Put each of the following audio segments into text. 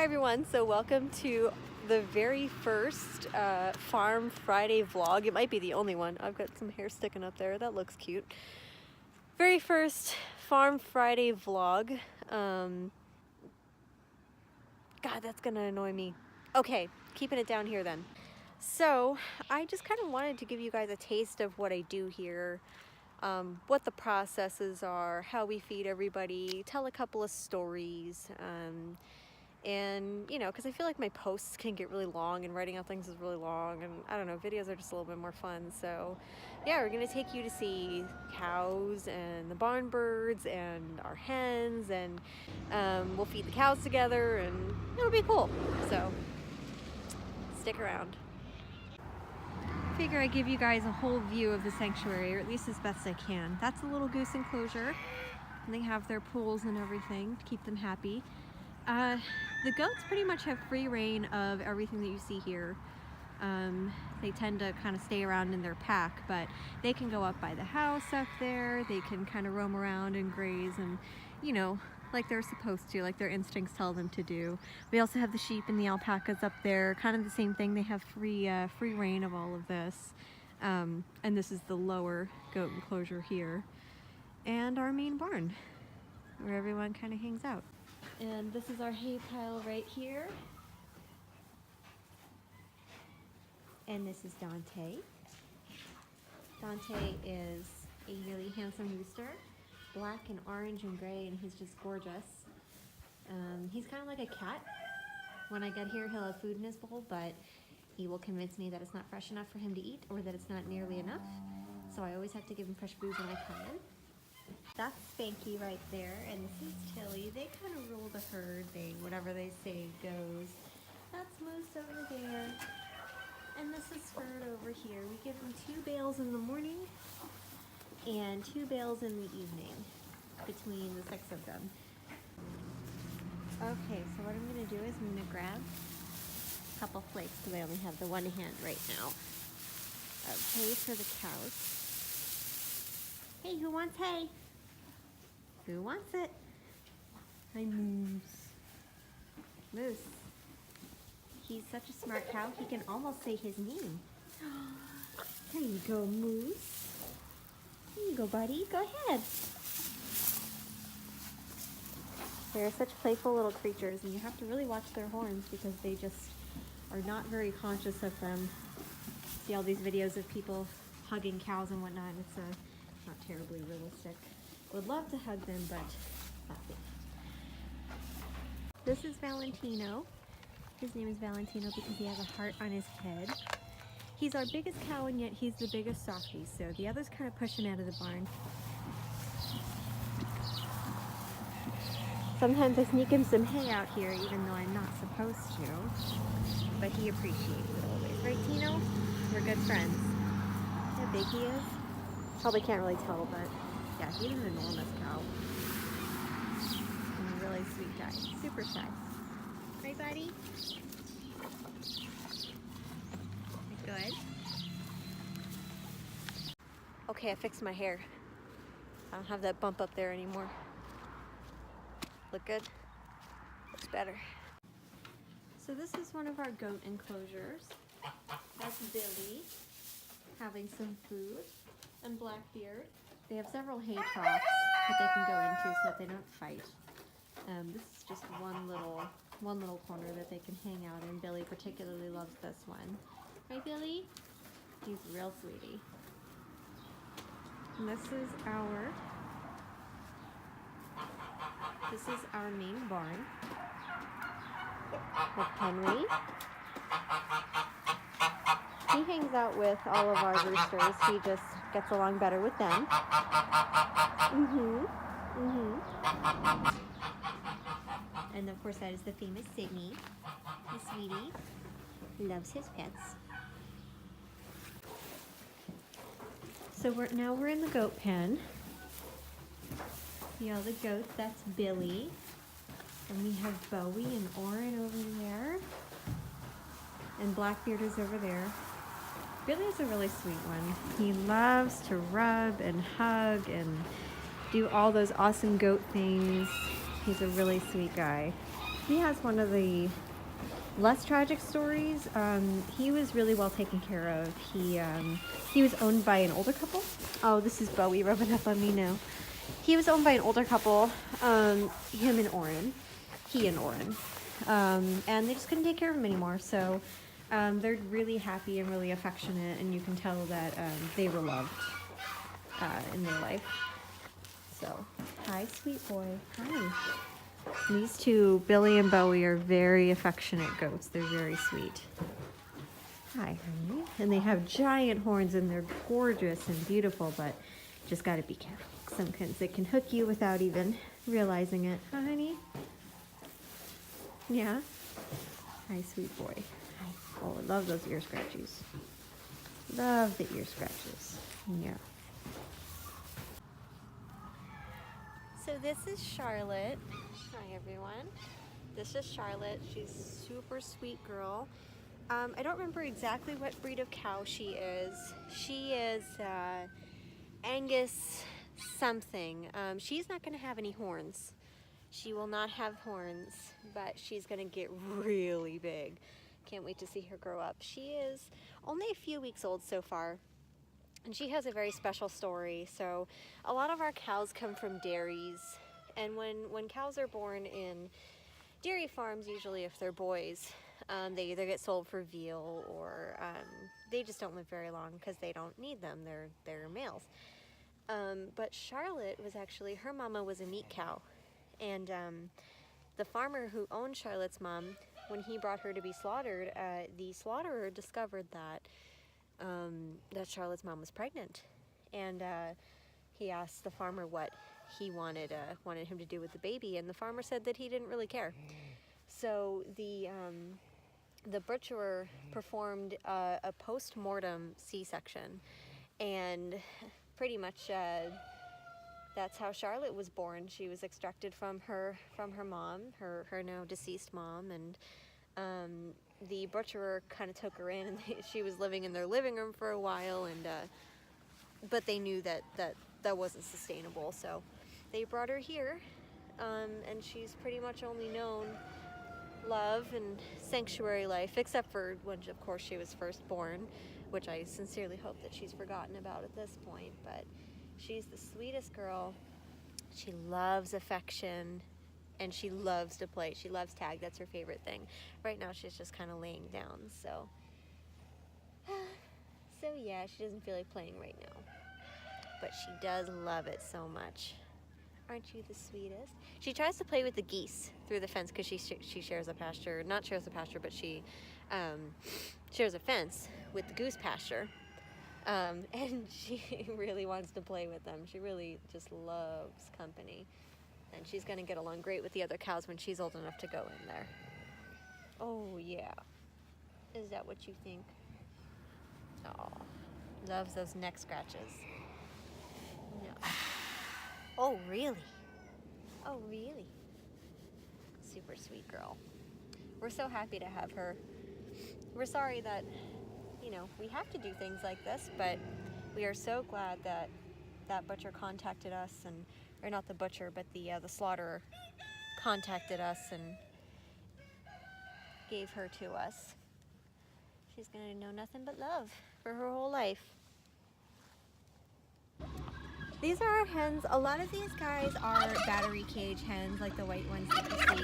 Hi everyone, so welcome to the very first Farm Friday vlog. It might be the only one. I've got some hair sticking up there. That looks cute. Very first Farm Friday vlog. God, that's gonna annoy me. Okay, keeping it down here then. So I just kind of wanted to give you guys a taste of what I do here, what the processes are, how we feed everybody, tell a couple of stories, and you know, because I feel like my posts can get really long and writing out things is really long, and I don't know, videos are just a little bit more fun. So yeah, we're gonna take you to see cows and the barn birds and our hens, and we'll feed the cows together and it'll be cool. So stick around. Figure I give you guys a whole view of the sanctuary, or at least as best I can. That's a little goose enclosure, and they have their pools and everything to keep them happy. The goats pretty much have free reign of everything that you see here. They tend to kind of stay around in their pack, but they can go up by the house up there. They can kind of roam around and graze, and you know, like they're supposed to, like their instincts tell them to do. We also have the sheep and the alpacas up there, kind of the same thing. They have free reign of all of this. And this is the lower goat enclosure here, and our main barn where everyone kind of hangs out. And this is our hay pile right here. And this is Dante. Dante is a really handsome rooster, black and orange and gray, and he's just gorgeous. He's kind of like a cat. When I get here, he'll have food in his bowl, but he will convince me that it's not fresh enough for him to eat, or that it's not nearly enough. So I always have to give him fresh food when I come in. That's Spanky right there, and this is Tilly. They kind of rule the herd. Whatever they say goes. That's Moose over there, and this is Ferd over here. We give them 2 bales in the morning and 2 bales in the evening between the 6 of them. Okay, so what I'm going to do is I'm going to grab a couple flakes, because I only have the one hand right now, of hay for the cows. Hey, who wants hay? Who wants it? Hi, Moose. Moose. He's such a smart cow, he can almost say his name. There you go, Moose. There you go, buddy. Go ahead. They're such playful little creatures, and you have to really watch their horns because they just are not very conscious of them. See all these videos of people hugging cows and whatnot. It's not terribly realistic. Would love to hug them, but not safe. This is Valentino. His name is Valentino because he has a heart on his head. He's our biggest cow, and yet he's the biggest softie, so the others kind of push him out of the barn. Sometimes I sneak him some hay out here, even though I'm not supposed to, but he appreciates it always. Right, Tino? We're good friends. How big he is? Probably can't really tell, but yeah, he's an enormous cow. And a really sweet guy. Super shy. Right, buddy? Good. Okay, I fixed my hair. I don't have that bump up there anymore. Look good? Looks better. So this is one of our goat enclosures. That's Billy having some food, and Blackbeard. They have several hay troughs that they can go into so that they don't fight. This is just one little corner that they can hang out in. Billy particularly loves this one. Right, Billy? He's a real sweetie. And this is our main barn with Henry. He hangs out with all of our roosters. He just gets along better with them. And of course, that is the famous Sydney. His sweetie loves his pets. So now we're in the goat pen. See all the goats? That's Billy. And we have Bowie and Oren over there. And Blackbeard is over there. Billy is a really sweet one. He loves to rub and hug and do all those awesome goat things. He's a really sweet guy. He has one of the less tragic stories. He was really well taken care of. He was owned by an older couple. Oh, this is Bowie rubbing up on me now. He was owned by an older couple, him and Oren, he and Oren, and they just couldn't take care of him anymore. So they're really happy and really affectionate, and you can tell that they were loved in their life. So, hi, sweet boy. Hi. These two, Billy and Bowie, are very affectionate goats. They're very sweet. Hi, honey. And they have giant horns, and they're gorgeous and beautiful, but just gotta be careful. Sometimes they can hook you without even realizing it. Hi, honey. Yeah? Hi, sweet boy. Hi. Oh, I love those ear scratchies. Love the ear scratches. Yeah. So this is Charlotte. Hi, everyone. This is Charlotte. She's a super sweet girl. I don't remember exactly what breed of cow she is. She is Angus something. She's not going to have any horns. She will not have horns, but she's going to get really big. Can't wait to see her grow up. She is only a few weeks old so far, and she has a very special story. So a lot of our cows come from dairies, and when cows are born in dairy farms, usually if they're boys, they either get sold for veal or they just don't live very long because they don't need them. They're males. But Charlotte was actually, her mama was a meat cow, and the farmer who owned Charlotte's mom, when he brought her to be slaughtered, the slaughterer discovered that Charlotte's mom was pregnant, and he asked the farmer what he wanted him to do with the baby, and the farmer said that he didn't really care. So the butcher performed a post-mortem C-section, and pretty much that's how Charlotte was born. She was extracted from her mom, her now deceased mom, and the butcher kind of took her in, and she was living in their living room for a while, and but they knew that wasn't sustainable, so they brought her here, and she's pretty much only known love and sanctuary life, except for when, of course, she was first born, which I sincerely hope that she's forgotten about at this point. But she's the sweetest girl. She loves affection, and she loves to play. She loves tag. That's her favorite thing. Right now she's just kind of laying down, so yeah, she doesn't feel like playing right now, but she does love it so much. Aren't you the sweetest? She tries to play with the geese through the fence because she shares a pasture. Not shares a pasture, but she shares a fence with the goose pasture. And she really wants to play with them. She really just loves company. And she's going to get along great with the other cows when she's old enough to go in there. Oh, yeah. Is that what you think? Oh, loves those neck scratches. No. Oh, really? Oh, really? Super sweet girl. We're so happy to have her. We're sorry that, we have to do things like this, but we are so glad that that butcher contacted us, or not the butcher, but the slaughterer contacted us and gave her to us. She's gonna know nothing but love for her whole life. These are our hens. A lot of these guys are battery cage hens, like the white ones that you see.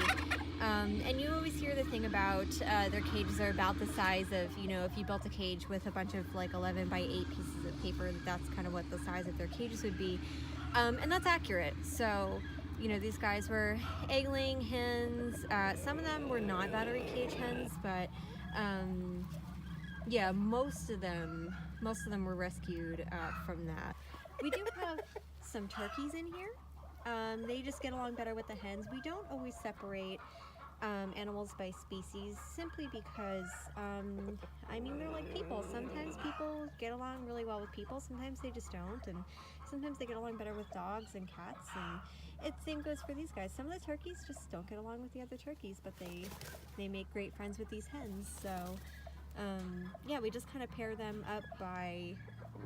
And you always hear the thing about their cages are about the size of, if you built a cage with a bunch of like 11 by 8 pieces of paper, that's kind of what the size of their cages would be. And that's accurate. So, these guys were egg-laying hens. Some of them were not battery cage hens, but yeah, most of them were rescued from that. We do have some turkeys in here. They just get along better with the hens. We don't always separate animals by species, simply because, they're like people. Sometimes people get along really well with people, sometimes they just don't, and sometimes they get along better with dogs and cats, and same goes for these guys. Some of the turkeys just don't get along with the other turkeys, but they make great friends with these hens, so yeah, we just kind of pair them up by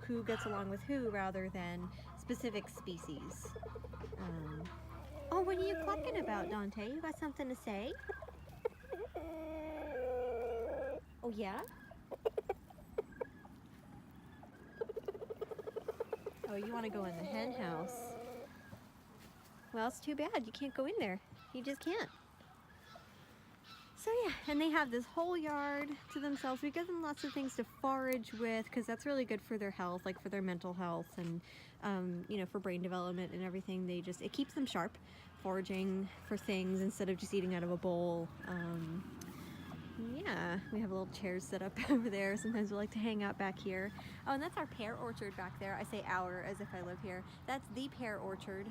who gets along with who rather than specific species. Oh, what are you clucking about, Dante? You got something to say? yeah? Oh, you want to go in the hen house? Well, it's too bad. You can't go in there. You just can't. So yeah, and they have this whole yard to themselves. We give them lots of things to forage with because that's really good for their health, like for their mental health and, you know, for brain development and everything. It keeps them sharp, foraging for things instead of just eating out of a bowl. Yeah, we have little chairs set up over there. Sometimes we like to hang out back here. Oh, and that's our pear orchard back there. I say our as if I live here. That's the pear orchard.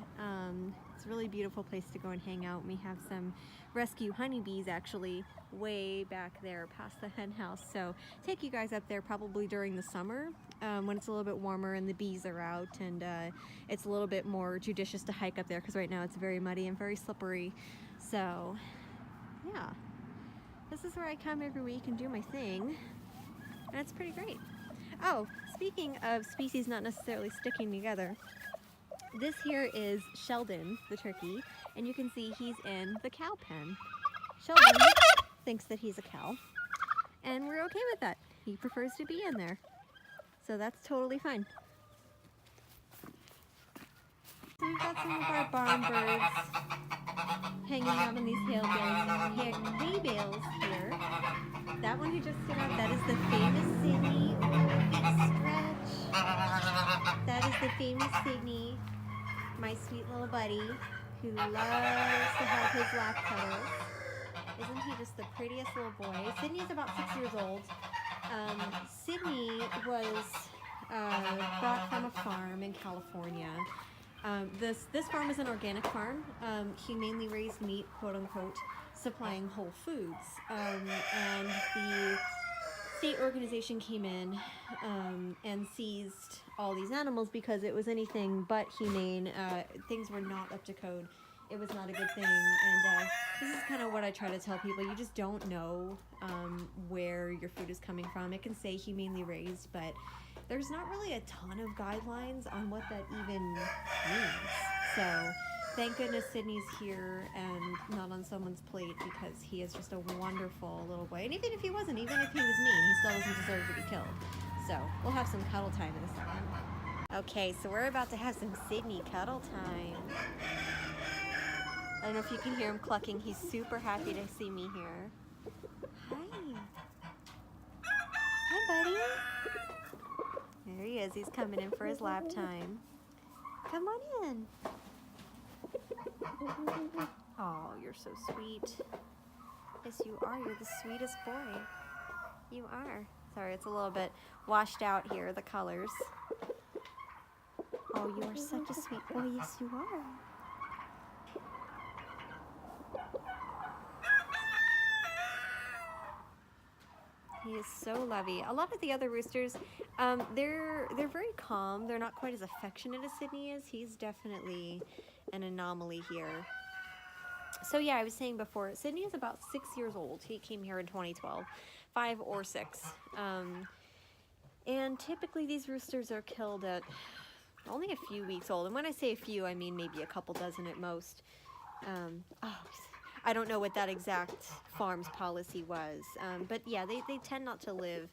It's a really beautiful place to go and hang out. We have some rescue honeybees actually way back there past the hen house. So take you guys up there probably during the summer when it's a little bit warmer and the bees are out, and it's a little bit more judicious to hike up there because right now it's very muddy and very slippery. So yeah. This is where I come every week and do my thing, and it's pretty great. Oh, speaking of species not necessarily sticking together, this here is Sheldon, the turkey, and you can see he's in the cow pen. Sheldon thinks that he's a cow, and we're okay with that. He prefers to be in there, so that's totally fine. So we've got some of our barn birds hanging out in these hay bales here. That one who just stood up, that is the famous Sydney. Stretch. That is the famous Sydney, my sweet little buddy, who loves to have his lap cuddles. Isn't he just the prettiest little boy? Sydney's about 6 years old. Sydney was brought from a farm in California. This farm is an organic farm. He mainly raised meat, quote unquote, supplying Whole Foods. And the state organization came in and seized all these animals because it was anything but humane. Things were not up to code. It was not a good thing. And this is kind of what I try to tell people. You just don't know where your food is coming from. It can say humanely raised, but there's not really a ton of guidelines on what that even means. So thank goodness Sydney's here and not on someone's plate, because he is just a wonderful little boy. And even if he wasn't, even if he was mean, he still doesn't deserve to be killed. So we'll have some cuddle time in a second. Okay, so we're about to have some Sydney cuddle time. I don't know if you can hear him clucking. He's super happy to see me here. Hi. Hi, buddy. There he is. He's coming in for his lap time. Come on in. Oh, you're so sweet. Yes, you are. You're the sweetest boy. You are. Sorry, it's a little bit washed out here, the colors. Oh, you are such a sweet boy. Yes, you are. He is so lovey. A lot of the other roosters, they're very calm. They're not quite as affectionate as Sydney is. He's definitely an anomaly here. So yeah, I was saying before, Sydney is about 6 years old. He came here in 2012, 5 or 6. And typically these roosters are killed at only a few weeks old. And when I say a few, I mean maybe a couple dozen at most. I don't know what that exact farm's policy was, but yeah, they tend not to live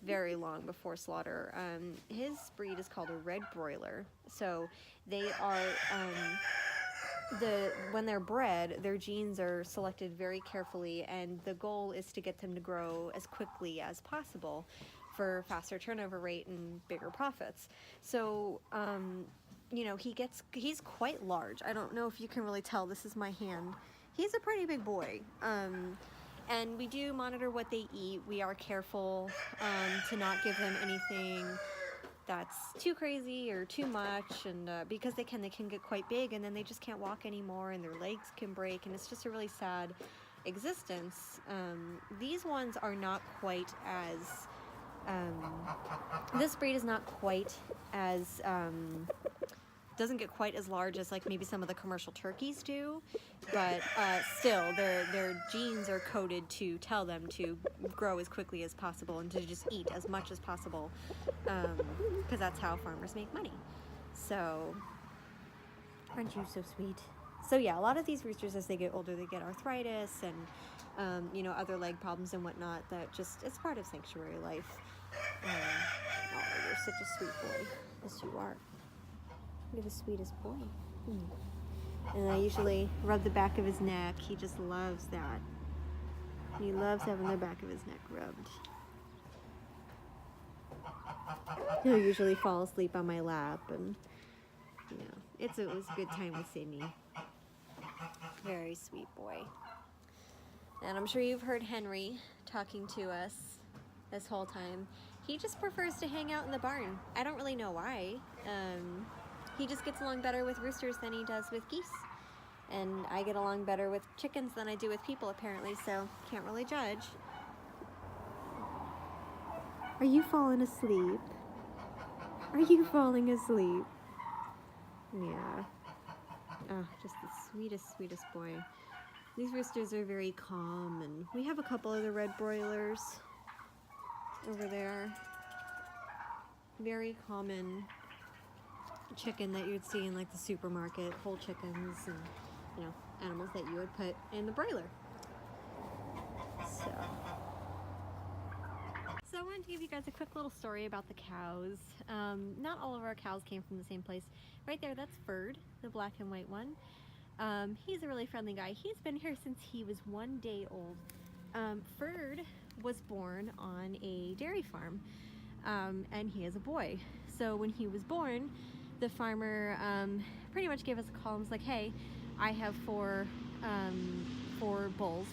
very long before slaughter. His breed is called a red broiler, so they are, when they're bred, their genes are selected very carefully, and the goal is to get them to grow as quickly as possible for faster turnover rate and bigger profits. So, you know, he's quite large. I don't know if you can really tell, this is my hand. He's a pretty big boy, and we do monitor what they eat. We are careful to not give them anything that's too crazy or too much, and because they can get quite big, and then they just can't walk anymore, and their legs can break, and it's just a really sad existence. These ones are not quite as, this breed is not quite as, doesn't get quite as large as like maybe some of the commercial turkeys do, but still their genes are coded to tell them to grow as quickly as possible and to just eat as much as possible, because that's how farmers make money. So aren't you so sweet? So yeah, a lot of these roosters, as they get older, they get arthritis, and you know, other leg problems and whatnot, that just, it's part of sanctuary life. Oh, you're such a sweet boy. Yes, you are. You're the sweetest boy. And I usually rub the back of his neck. He just loves that. He loves having the back of his neck rubbed. He'll usually fall asleep on my lap, and you know, it was a good time with Sydney. Very sweet boy. And I'm sure you've heard Henry talking to us this whole time. He just prefers to hang out in the barn. I don't really know why. He just gets along better with roosters than he does with geese. And I get along better with chickens than I do with people, apparently, so can't really judge. Are you falling asleep? Are you falling asleep? Yeah. Oh, just the sweetest, sweetest boy. These roosters are very calm, and we have a couple of the red broilers over there. Very common chicken that you'd see in like the supermarket, whole chickens, and you know, animals that you would put in the broiler. So I wanted to give you guys a quick little story about the cows. Not all of our cows came from the same place. Right there, that's Ferd, the black and white one. He's a really friendly guy. He's been here since he was 1 day old. Ferd was born on a dairy farm, and he is a boy. So when he was born, the farmer pretty much gave us a call and was like, hey, I have four bulls,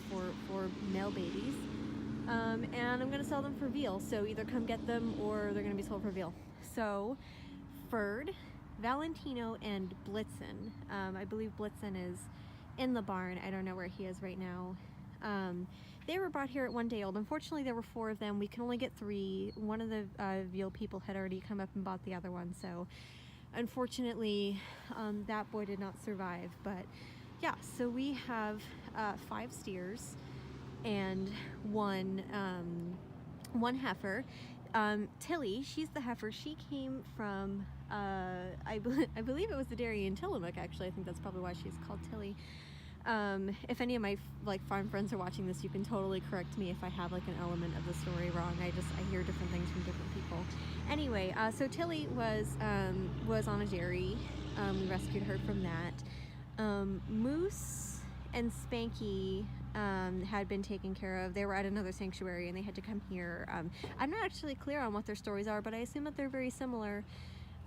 four male babies, and I'm gonna sell them for veal. So either come get them or they're gonna be sold for veal. So Ferd, Valentino, and Blitzen, I believe Blitzen is in the barn. I don't know where he is right now. They were brought here at 1 day old. Unfortunately, there were 4 of them. We can only get 3. One of the veal people had already come up and bought the other one, so unfortunately that boy did not survive. But yeah, so we have 5 steers and one heifer. Tilly, she's the heifer. She came from I believe it was the dairy in Tillamook, actually. I think that's probably why she's called Tilly. If any of my farm friends are watching this, you can totally correct me if I have like an element of the story wrong. I hear different things from different people. Anyway, so Tilly was on a dairy. We rescued her from that. Moose and Spanky had been taken care of. They were at another sanctuary and they had to come here. I'm not actually clear on what their stories are, but I assume that they're very similar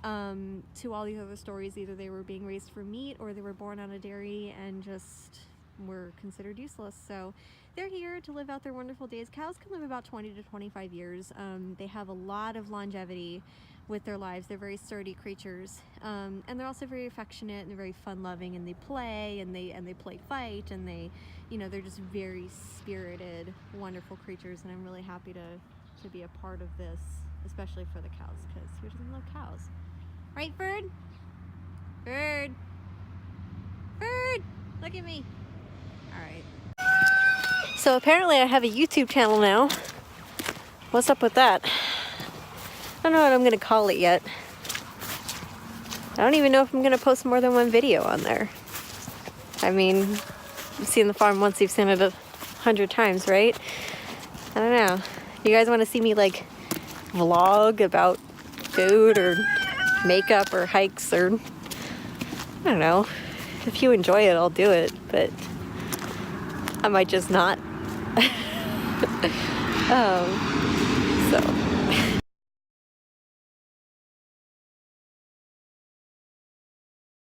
to all these other stories. Either they were being raised for meat or they were born on a dairy and just were considered useless. So they're here to live out their wonderful days. Cows can live about 20 to 25 years. They have a lot of longevity with their lives. They're very sturdy creatures, and they're also very affectionate and they're very fun-loving, and they play and they play fight, and they're just very spirited, wonderful creatures. And I'm really happy to be a part of this, especially for the cows, because who doesn't love cows? Right, Ferd? Ferd! Ferd! Look at me. Alright. So apparently I have a YouTube channel now. What's up with that? I don't know what I'm going to call it yet. I don't even know if I'm going to post more than one video on there. I mean, you've seen the farm once, you've seen it 100 times, right? I don't know. You guys want to see me like vlog about food or makeup or hikes, or I don't know. If you enjoy it, I'll do it, but I might just not. So